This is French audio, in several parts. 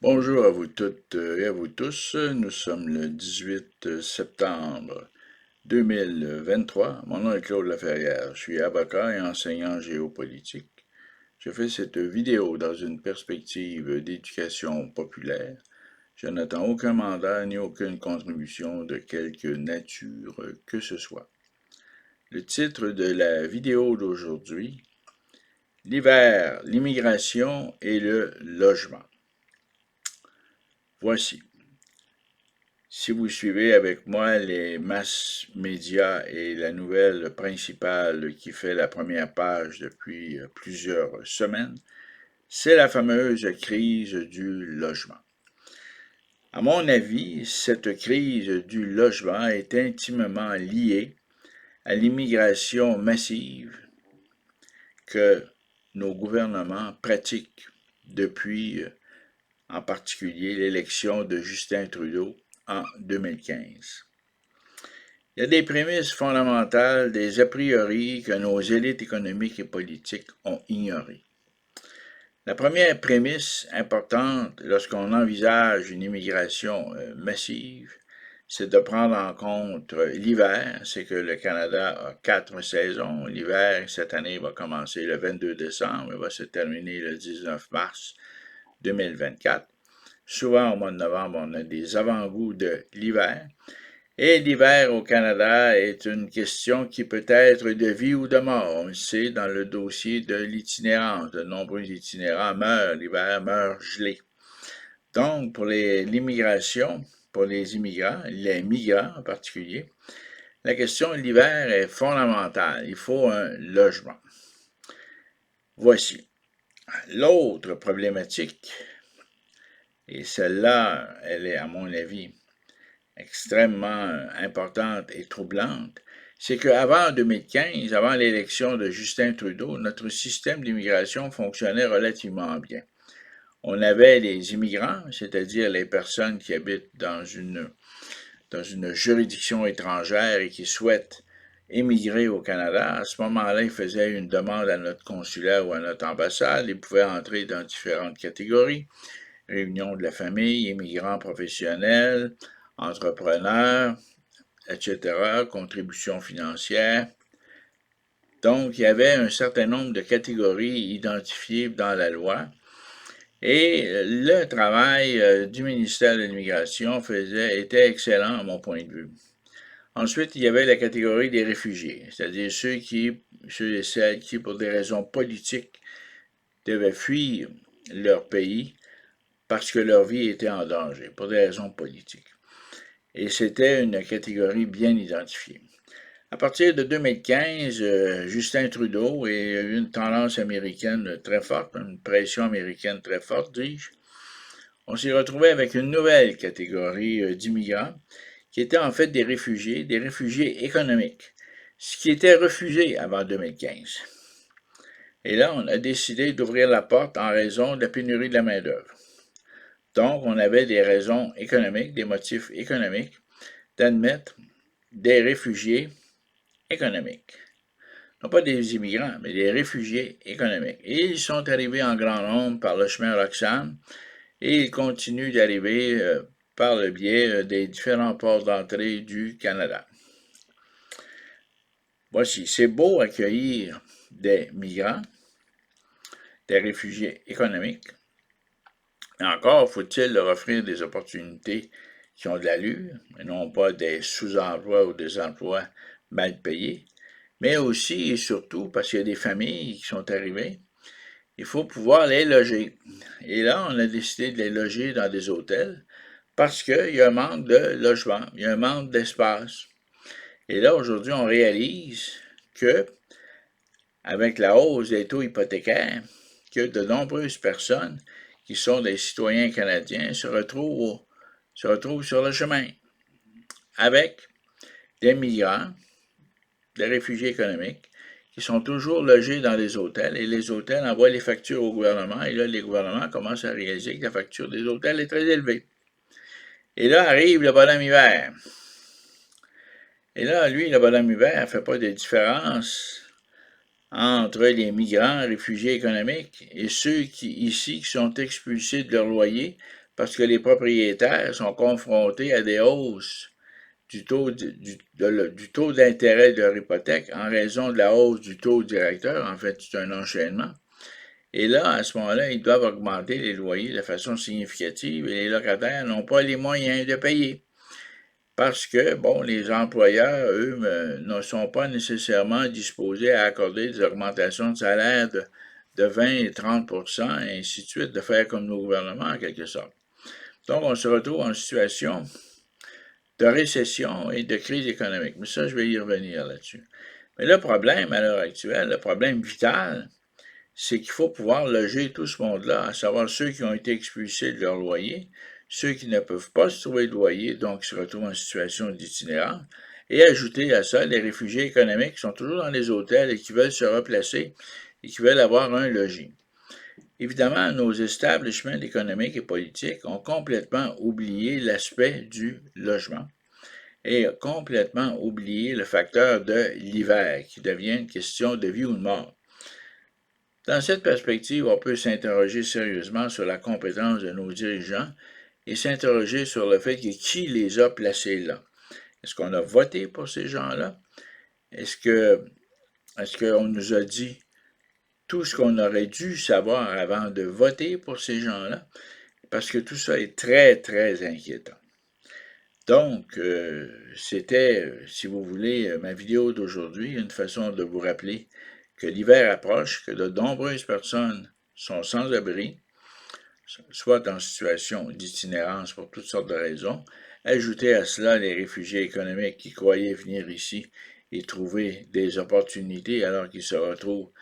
Bonjour à vous toutes et à vous tous. Nous sommes le 18 septembre 2023. Mon nom est Claude Laferrière. Je suis avocat et enseignant en géopolitique. Je fais cette vidéo dans une perspective d'éducation populaire. Je n'attends aucun mandat ni aucune contribution de quelque nature que ce soit. Le titre de la vidéo d'aujourd'hui: L'hiver, l'immigration et le logement. Voici. Si vous suivez avec moi les masses médias et la nouvelle principale qui fait la première page depuis plusieurs semaines, c'est la fameuse crise du logement. À mon avis, cette crise du logement est intimement liée à l'immigration massive que nos gouvernements pratiquent depuis en particulier l'élection de Justin Trudeau en 2015. Il y a des prémices fondamentales, des a priori que nos élites économiques et politiques ont ignorées. La première prémisse importante lorsqu'on envisage une immigration massive, c'est de prendre en compte l'hiver. C'est que le Canada a 4 saisons. L'hiver, cette année, va commencer le 22 décembre et va se terminer le 19 mars 2024. Souvent, au mois de novembre, on a des avant-goûts de l'hiver. Et l'hiver au Canada est une question qui peut être de vie ou de mort. On le sait dans le dossier de l'itinérance. De nombreux itinérants meurent l'hiver, meurent gelés. Donc, pour l'immigration, pour les immigrants, les migrants en particulier, la question de l'hiver est fondamentale. Il faut un logement. Voici. L'autre problématique, et celle-là, elle est à mon avis extrêmement importante et troublante, c'est qu'avant 2015, avant l'élection de Justin Trudeau, notre système d'immigration fonctionnait relativement bien. On avait les immigrants, c'est-à-dire les personnes qui habitent dans une juridiction étrangère et qui souhaitent émigrer au Canada. À ce moment-là, ils faisaient une demande à notre consulat ou à notre ambassade. Ils pouvaient entrer dans différentes catégories: réunion de la famille, immigrants professionnels, entrepreneurs, etc., contributions financières. Donc, il y avait un certain nombre de catégories identifiées dans la loi. Et le travail du ministère de l'Immigration était excellent à mon point de vue. Ensuite, il y avait la catégorie des réfugiés, c'est-à-dire ceux et celles qui, pour des raisons politiques, devaient fuir leur pays parce que leur vie était en danger, pour des raisons politiques. Et c'était une catégorie bien identifiée. À partir de 2015, Justin Trudeau et une tendance américaine très forte, une pression américaine très forte, dis-je, on s'est retrouvé avec une nouvelle catégorie d'immigrants qui étaient en fait des réfugiés économiques, ce qui était refusé avant 2015. Et là, on a décidé d'ouvrir la porte en raison de la pénurie de la main-d'œuvre. Donc, on avait des raisons économiques, des motifs économiques d'admettre des réfugiés économiques. Non pas des immigrants, mais des réfugiés économiques. Et ils sont arrivés en grand nombre par le chemin Roxham et ils continuent d'arriver par le biais des différents ports d'entrée du Canada. Voici, c'est beau accueillir des migrants, des réfugiés économiques, mais encore faut-il leur offrir des opportunités qui ont de l'allure, et non pas des sous-emplois ou des emplois mal payés, mais aussi et surtout parce qu'il y a des familles qui sont arrivées, il faut pouvoir les loger. Et là, on a décidé de les loger dans des hôtels parce qu'il y a un manque de logement, il y a un manque d'espace. Et là, aujourd'hui, on réalise que, avec la hausse des taux hypothécaires, que de nombreuses personnes qui sont des citoyens canadiens se retrouvent sur le chemin avec des migrants, des réfugiés économiques, qui sont toujours logés dans les hôtels et les hôtels envoient les factures au gouvernement et là, les gouvernements commencent à réaliser que la facture des hôtels est très élevée. Et là arrive le bonhomme hiver. Et là, lui, le bonhomme hiver ne fait pas de différence entre les migrants, réfugiés économiques et ceux qui sont expulsés de leur loyer parce que les propriétaires sont confrontés à des hausses du taux d'intérêt de leur hypothèque en raison de la hausse du taux directeur. En fait, c'est un enchaînement. Et là, à ce moment-là, ils doivent augmenter les loyers de façon significative et les locataires n'ont pas les moyens de payer. Parce que, bon, les employeurs, eux, ne sont pas nécessairement disposés à accorder des augmentations de salaire de 20 et 30 et ainsi de suite, de faire comme nos gouvernements, en quelque sorte. Donc, on se retrouve en situation de récession et de crise économique. Mais ça, je vais y revenir là-dessus. Mais le problème, à l'heure actuelle, le problème vital, c'est qu'il faut pouvoir loger tout ce monde-là, à savoir ceux qui ont été expulsés de leur loyer, ceux qui ne peuvent pas se trouver de loyer, donc se retrouvent en situation d'itinérance, et ajouter à ça les réfugiés économiques qui sont toujours dans les hôtels et qui veulent se replacer et qui veulent avoir un logis. Évidemment, nos établissements économiques et politiques ont complètement oublié l'aspect du logement et complètement oublié le facteur de l'hiver, qui devient une question de vie ou de mort. Dans cette perspective, on peut s'interroger sérieusement sur la compétence de nos dirigeants et s'interroger sur le fait que qui les a placés là. Est-ce qu'on a voté pour ces gens-là? Est-ce qu'on nous a dit tout ce qu'on aurait dû savoir avant de voter pour ces gens-là? Parce que tout ça est très, très inquiétant. Donc, c'était, si vous voulez, ma vidéo d'aujourd'hui, une façon de vous rappeler que l'hiver approche, que de nombreuses personnes sont sans abri, soit en situation d'itinérance pour toutes sortes de raisons. Ajoutez à cela les réfugiés économiques qui croyaient venir ici et trouver des opportunités alors qu'ils se retrouvent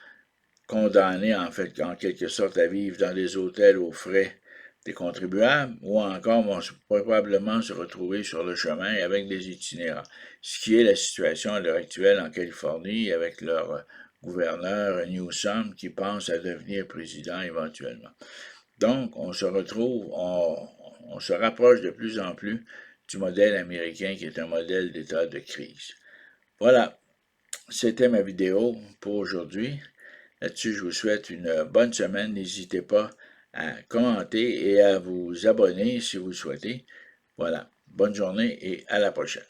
condamnés en fait en quelque sorte à vivre dans des hôtels aux frais des contribuables ou encore vont probablement se retrouver sur le chemin avec des itinérants, ce qui est la situation à l'heure actuelle en Californie avec leur gouverneur Newsom qui pense à devenir président éventuellement. Donc, on se retrouve, on se rapproche de plus en plus du modèle américain qui est un modèle d'état de crise. Voilà, c'était ma vidéo pour aujourd'hui. Là-dessus, je vous souhaite une bonne semaine. N'hésitez pas à commenter et à vous abonner si vous le souhaitez. Voilà, bonne journée et à la prochaine.